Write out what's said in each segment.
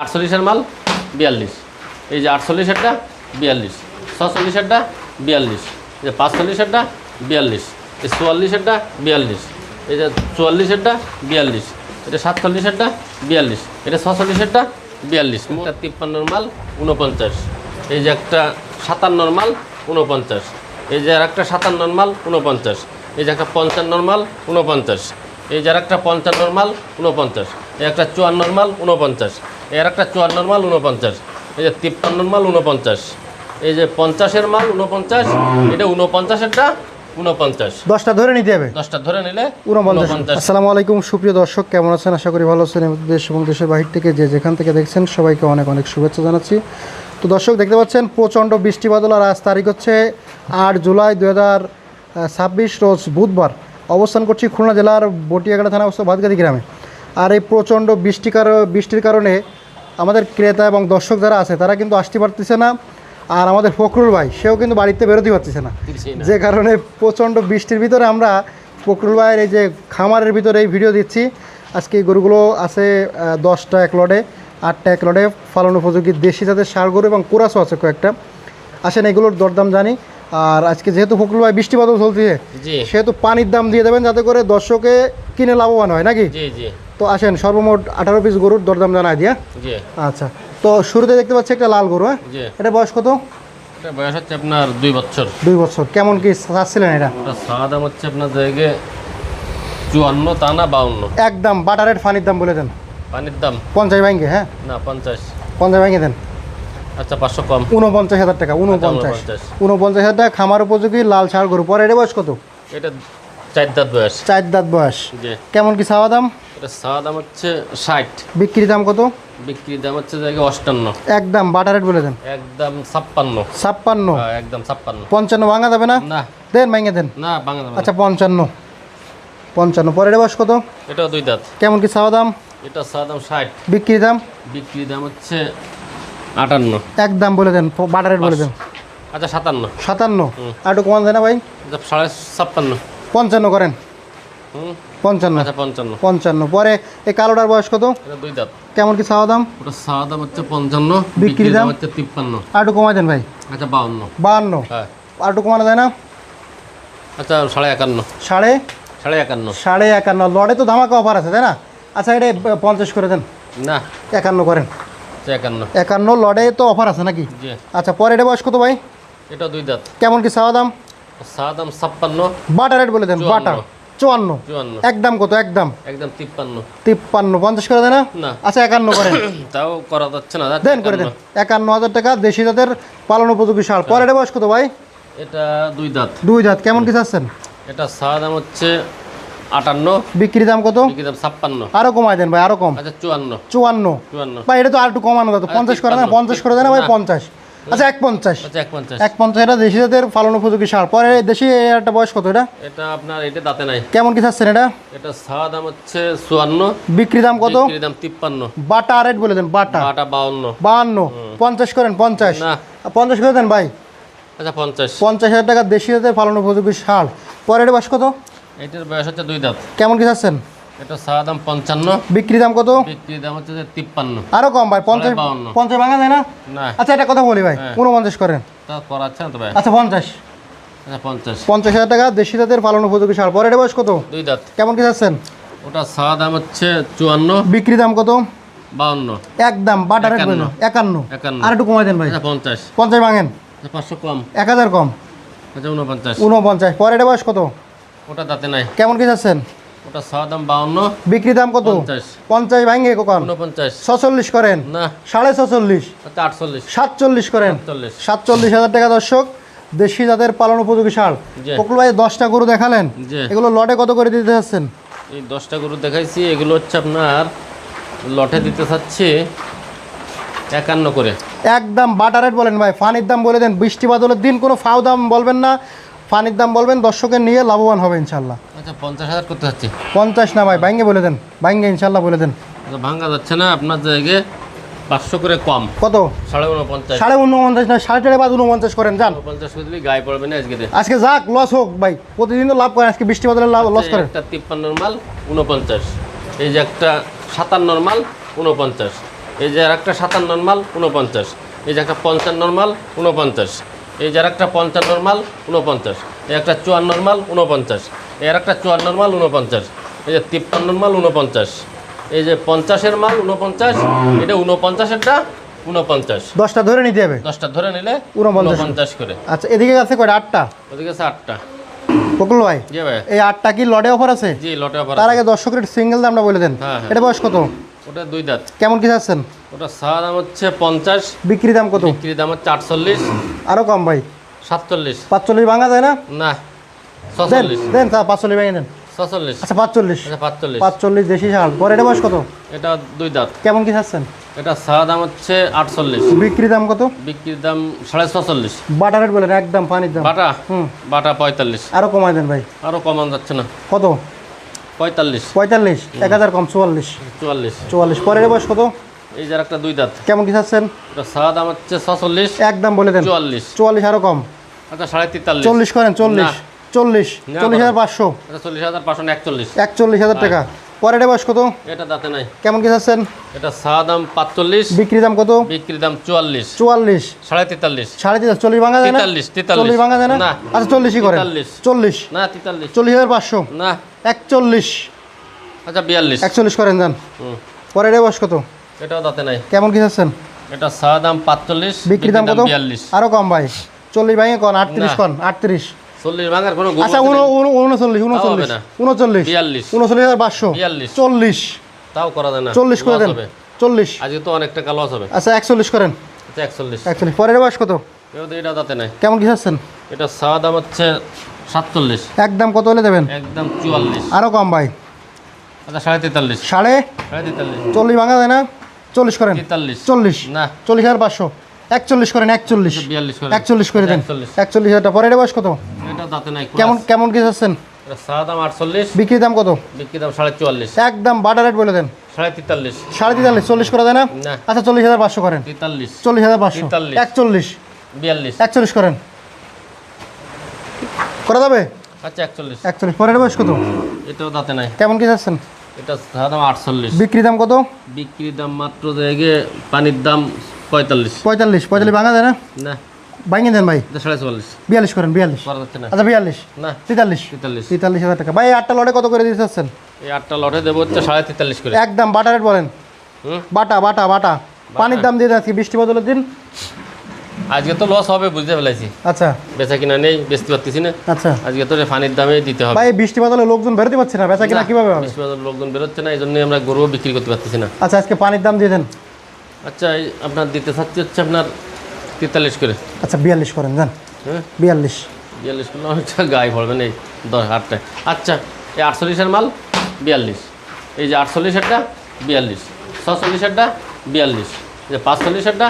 48-এর মাল 42, এই যে 48-এরটা 42, 46-এরটা 42, এই যে 45-এরটা 42, এই 44-এরটা 42, এই যে 44-এরটা 42, এটা 47-এরটা 42, এটা 46-এরটা 42, একটা 53-এর মাল 49, এই যে একটা 57-এর মাল 49, এই যে আর একটা 57-এর মাল 49, এই যে একটা 55-এর মাল 49, এই যে আর একটা 55-এর মাল 49, এই একটা 54-এর মাল 49, এর একটা 54-এর মাল 49, এই যে 53-এর মাল 49, এই যে 50-এর মাল 49, এটা 49-এরটা 49, 10টা ধরে নিতে হবে, 10টা ধরে নিলে 49। আসসালামু আলাইকুম সুপ্রিয় দর্শক, কেমন আছেন? আশা করি ভালো আছেন। দেশ এবং দেশের বাহির থেকে যে যেখান থেকে দেখছেন সবাইকে অনেক অনেক শুভেচ্ছা জানাচ্ছি। তো দর্শক, দেখতে পাচ্ছেন প্রচণ্ড বৃষ্টি বাদল, আর আজ তারিখ হচ্ছে 8 জুলাই 2026 রোজ বুধবার। অবস্থান করছি খুলনা জেলার বটিয়াঘাটা থানা অবস্থা ভাতগাদি গ্রামে। আর এই প্রচণ্ড বৃষ্টির কারণে আমাদের ক্রেতা এবং দর্শক যারা আছে তারা কিন্তু আসতে পারতেছে না। আর আমাদের ফখরুল ভাই, সেও কিন্তু বাড়িতে বেরোতে পারতেছে না, যে কারণে প্রচণ্ড বৃষ্টির ভিতরে আমরা ফখরুল ভাইয়ের এই যে খামারের ভিতরে এই ভিডিও দিচ্ছি। আজকে এই গরুগুলো আছে 10টা এক লটে, 8টা এক লটে ফলন উপযোগী দেশি জাতের ষাঁড় গরু এবং কোরাসও আছে কয়েকটা। আসেন এগুলোর দরদাম জানি। আর আজকে যেহেতু ফখরুল ভাই বৃষ্টি বাদল চলছে, সেহেতু পানির দাম দিয়ে দেবেন যাতে করে দর্শকে কিনে লাভবান হয় নাকি। তো আসেন সর্বমোট 18 পিস গরুর দরদাম জানাই দিয়া। আচ্ছা, তো শুরুতে দেখতে পাচ্ছি একটা লাল গরু। হ্যাঁ, এটা বয়স কত? এটা বয়স হচ্ছে আপনার 2 বছর। 2 বছর। কেমন কি চাচ্ছিলেন এটা? সাদা দাম হচ্ছে আপনার জায়গায় 54, তা না 52। একদম বাটারের ফানির দাম বলে দেন। পানির দাম 50 ভাঙ্গে? হ্যাঁ না 50। 50 ভাঙ্গে দেন। আচ্ছা 500 কম। 49,000 টাকা। 49,000 টাকা খামার উপযোগী লাল ষাঁড় গরু। পরে এটা বয়স কত? এটা 4 দাঁত বয়স। 4 দাঁত বয়স। কেমন কি চাওয়া দাম? এটা সাদা দাম হচ্ছে 60। বিক্রি দাম কত? বিক্রি দাম হচ্ছে জায়গায় 58। একদম বাটার রেট বলে দেন। একদম 56। 56? হ্যাঁ একদম 56। 55 ভাঙা যাবে না? না দেন ভাঙে দেন। না ভাঙা যাবে না। আচ্ছা 55। পরে এটা বয়স কত? এটাও 2 দাঁত। কেমন কি চাওয়া দাম? এটা সাদা দাম 60। বিক্রি দাম? বিক্রি দাম হচ্ছে 58। একদম বলে দেন, বাটার রেট বলে দেন। আচ্ছা 57। 57? আর একটু কমান দেয় না ভাই? 56.5। 55 করেন। 55। আচ্ছা 55। 55। পরে এই কালোটার বয়স কত? এটা 2 দাঁত। কেমন কি চাওয়া দাম? ওটা সাদা দাম হচ্ছে 55। বিক্রি দাম হচ্ছে 53। আর একটু কমাই দেন ভাই। আচ্ছা 52। 52? হ্যাঁ। আর একটু কমানো যায় না? আচ্ছা 51.5। সাড়ে 51.5। লড়ে তো ধামাকা অফার আছে তাই না? আচ্ছা এটা 50 করে দেন। না 51 করেন। 51। 51 লড়ে তো অফার আছে নাকি? জি। আচ্ছা পরে এটা বয়স কত ভাই? এটা 2 দাঁত। কেমন কি চাওয়া দাম? সাদা দাম 56। বাটার রেট বলে দেন। বাটার 54। একদম কত? একদম 53। 53। 50 করে দেয় না? না। আচ্ছা 51 করেন। তাও করা যাচ্ছে না। দেন করে দেন। 51,000 টাকা দেশি জাতের পালন উপযোগী ষাঁড়। পরে এটা বয়স কত ভাই? এটা 2 দাঁত। 2 দাঁত। কেমন কি চাচ্ছেন? এটা সাদা দাম হচ্ছে 58। বিক্রি দাম কত? বিক্রি দাম 56। আরো কমাই দেন ভাই, আরো কম। আচ্ছা 54। 54 ভাই, এটা তো আর একটু কমানো যেত। 50 করে না? 50 করে দেন ভাই। 50। আচ্ছা 150। আচ্ছা 150। 150 এটা দেশি জাতের পালন উপযোগী ষাঁড়। পরে দেশি একটা বয়স কত এটা? এটা আপনার এটা দাঁতে নাই। কেমন কি চাচ্ছেন এটা? এটা সাদা দাম হচ্ছে 54। বিক্রি দাম কত? বিক্রি দাম 53। বাটা রেট বলে দেন। বাটা 52। 52। 50 করেন। 50 না 50 করে দেন ভাই। আচ্ছা 50। 50,000 টাকা দেশি জাতের পালন উপযোগী ষাঁড়। পরে এটা বয়স কত? এটার বয়স হচ্ছে 2 দাঁত। কেমন কি চাচ্ছেন? এটা সাদা দাম 55। বিক্রি দাম কত? বিক্রি দাম হচ্ছে 53। আরো কম ভাই। 50 50 ভাঙা যায় না? না। আচ্ছা এটা কথা বলি ভাই, 49 করেন। তা করাচ্ছে না তো ভাই। আচ্ছা 50। আচ্ছা 50। 50,000 টাকা দেশি জাতের পালন উপযোগী ষাঁড়। পরে এটা বয়স কত? 2 দাঁত। কেমন কি চাচ্ছেন? ওটা সাদা দাম হচ্ছে 54। বিক্রি দাম কত? 52। একদম বাটা রেট বলেন। 51। আর একটু কমাই দেন ভাই। আচ্ছা 50। 50 ভাঙেন। 500 কম। 1000 কম। আচ্ছা 49। 49। পরে এটা বয়স কত? ওটা দাঁতে নাই। কেমন কি চাচ্ছেন? ওটা সাদা দাম 52। বিক্রি দাম কত? 50। 50 ভাঙে কখন? 49। 46 করেন। না 46.5। আচ্ছা 48। 47 করেন। 47,000 টাকা দর্শক দেশি জাতের পালন উপযোগী ষাঁড়। ফখরুল ভাই 10টা গরু দেখালেন, এগুলো লটে কত করে দিতে চাচ্ছেন? এই 10টা গরু দেখাইছি, এগুলো হচ্ছে আপনার লটে দিতে চাচ্ছি 51 করে। একদম বাটার রেট বলেন ভাই। ফানির দাম বলে দেন। বৃষ্টি বাদলের দিন কোনো ফাও দাম বলবেন না, ফানির দাম বলবেন, দর্শকের নিয়ে লাভবান হবে ইনশাল্লাহ। আচ্ছা 50,000 করতে চাচ্ছি। 50 না ভাই, ভাঙ্গে বলে দেন। ভাঙ্গে ইনশাল্লাহ বলে দেন। আচ্ছা ভাঙ্গা যাচ্ছে না, আপনার জায়গায় 500 করে কম। কত? 49.5। 49.5 না, 49.5 করেন। যান 50 করে দিলে গায়ে পড়বে না আজকে। আজকে যাক, লস হোক ভাই, প্রতিদিন তো লাভ করেন, আজকে বৃষ্টি বাদলের লস করেন। একটা 53 মাল 49, এই যে একটা 57 মাল 49, এই যে আর একটা 57 মাল 49, এই যে একটা 55 মাল 49, এই যে আর একটা 55 মাল 49, এই একটা 54 মাল 49, এর একটা 54 মাল 49, এই যে 53 মাল 49, এই যে 50-এর মাল 49, এটা 49-এরটা 49, 10টা ধরে নিতে হবে। 10টা ধরে নিলে 49 করে। আচ্ছা, এদিকে আছে কয়টা? 8টা। ওদিকে আছে 8টা। বকুল ভাই, জি ভাই, এই 8টা কি লটে অফার আছে? জি লটে অফার। তার আগে দর্শকের সিঙ্গেল দামটা বলে দেন। হ্যাঁ। এটা বয়স কত? ওটা 2 দাঁত। কেমন কি চাচ্ছেন? ওটা সাদা দাম হচ্ছে 50, বিক্রি দাম কত? বিক্রি দাম হচ্ছে 48, আরো কম ভাই, 47, 45 ভাঙা যায় না? না দেন 46, দেন, তা 45 ভেঙে দেন। 46, আচ্ছা 45, আচ্ছা 45, 45 দেশি শাল। পরে এটা বয়স কত? এটা 2 দাঁত। কেমন কি চাচ্ছেন? এটা সাদা দাম হচ্ছে 48, বিক্রি দাম কত? বিক্রির দাম 46.5। বাটা রেট বলেন, একদম পানির দাম। বাটা হুম, বাটা 45, আরো কমাই দেন ভাই। আরও কমান যাচ্ছে না। কত? 45, 45, 1000 কম, 44, 44। 44। পরের বয়স কত? এই যে একটা 2 দাঁত। কেমন কি চাচ্ছেন? এটা সাদা দাম হচ্ছে 46, একদম বলে দেন। 44, 44 আরো কম, আচ্ছা 43.5, 40 করেন। 40, না। 40, না, 40,500, আচ্ছা 40,500 না 41। 41,000 টাকা। পরের বয়স কত? এটা দাঁতে নাই। কেমন কি চাচ্ছেন? এটা সাদা দাম 45, বিক্রি দাম কত? বিক্রি দাম 44, 44, 43.5, 43, 40 ভাঙা যায় না? 43, 40 ভাঙা যায় না? না। আচ্ছা 40ই করেন। 43, 40, না 43, 40,500, না 41, আচ্ছা 42। 41 করেন যান। হুম, পরের বয়স কত? এটাও দাঁতে নাই। কেমন কি চাচ্ছেন? এটা সাদা দাম 45, বিক্রি দাম কত? 42। আরো কম ভাই, 40 ভাঙে কন, 38 না। কন, 38। 40 ভাঙার কোনো আচ্ছা 39, না। 39, 42, 39,500, 42, 40, তাও করা যায় না। 40 করে লস দেন। হবে। 40, আজকে তো অনেক টাকা লস হবে। আচ্ছা 41 করেন। আচ্ছা 41। 41। পরের বয়স কত? এটা দাঁতে নাই। কেমন কি চাচ্ছেন? এটা সাদা দাম হচ্ছে 47, একদম কত হলে দেবেন? একদম 44, আরো কম ভাই, আচ্ছা 43.5, সাড়ে 43, 40 ভাঙা যায় না? 40 করেন। 43, 40, না 40,500, 41 করেন। 41, 42 করে। 41 করে দেন। 41, 41,000 পরের বয়স কত? এটা দাঁতে নাই। কেমন কি চাচ্ছেন? এটা সাদা দাম 48, বিক্রি দাম কত? বিক্রি দাম 44, একদম বাটা রেট বলে দেন। 43.5, 43, 40 করে দেয় না? না আচ্ছা 40,500 করেন। 43, 40,500, 43, 41, 42, 41 করেন। করা যাবে? আচ্ছা 41। 41। পরের বয়স কত? এটাও দাঁতে নাই। কেমন কি চাচ্ছেন? এটা সাদা দাম 48, বিক্রি দাম কত? বিক্রি দাম মাত্র জায়গায় পানির দাম 45, 45 ভাঙা যায় না? না ভাঙিয়ে দেন ভাই। এটা 44, 42 করেন। 42, করা যাচ্ছে না। আচ্ছা 42, না 43, 43। 43,000 টাকা। ভাই 8টা লটে কত করে দিতে চাচ্ছেন? এই 8টা লটে দেবো হচ্ছে 43.5 করে। একদম বাটা রেট বলেন। হুম, বাটা বাটা বাটা পানির দাম দিয়ে দেন আজকে, বৃষ্টি বদলের দিন। আজকে তো লস হবে বুঝতে ফেলাইছি, আচ্ছা বেচা কিনা নেই, বেচতে পারতেছি না। আচ্ছা আজকে তো পানির দামে দিতে হবে। ভাই, বৃষ্টি বদলে লোকজন বেরোতে পারছে না, বেচা কিনা না, কিভাবে হবে? বৃষ্টি বাদল লোকজন বেরোচ্ছে না, এই জন্যই আমরা গরুও বিক্রি করতে পারতেছি না। আচ্ছা আজকে পানির দাম দিয়ে দেন। আচ্ছা এই আপনার দিতে চাচ্ছি হচ্ছে আপনার 43 করে। আচ্ছা 42 করেন যান। হ্যাঁ 42, 42 করলে অনেকটা গায়ে পড়বে না এই 10-8টায়। আচ্ছা এই 48-এর মাল 42, এই যে 48-এরটা 42, 46-এরটা 42, এই যে 45-এরটা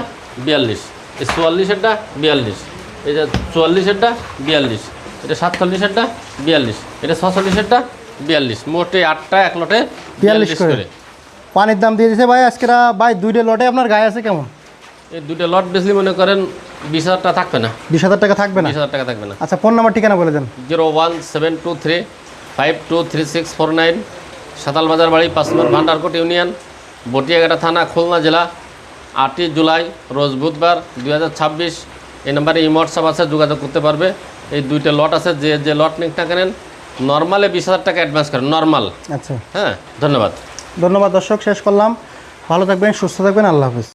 42, এই 44-এরটা 42, এই যে 44-এরটা 42, এটা 47-এরটা 42, এটা 46-এরটা 42, মোটে 8টা এক লটে 42 42 করে। পানির দাম দিয়ে দিছে ভাই আজকে। ভাই 2টা লটে আপনার গায়ে আছে কেমন? এই দুটো লট বেশি মনে করেন 20,000 টাকা থাকবে না। 20,000 টাকা থাকবে না? 20,000 টাকা থাকবে না। আচ্ছা ফোন নাম্বার ঠিকানা বলে দেন। 01723523649, সাতাল বাজার বাড়ি, 5 নম্বর ভান্ডারকোট ইউনিয়ন, বটিয়াঘাটা থানা, খুলনা জেলা। 8ই জুলাই রোজ বুধবার 2026। এই নাম্বারে হোয়াটসঅ্যাপ আছে, যোগাযোগ করতে পারবে। এই 2টা লট আছে, যে লট নিকটা কেনেন নর্মালে 20,000 টাকা অ্যাডভান্স করেন, নর্মাল। আচ্ছা হ্যাঁ ধন্যবাদ। ধন্যবাদ দর্শক, শেষ করলাম। ভালো থাকবেন, সুস্থ থাকবেন, আল্লাহ হাফেজ।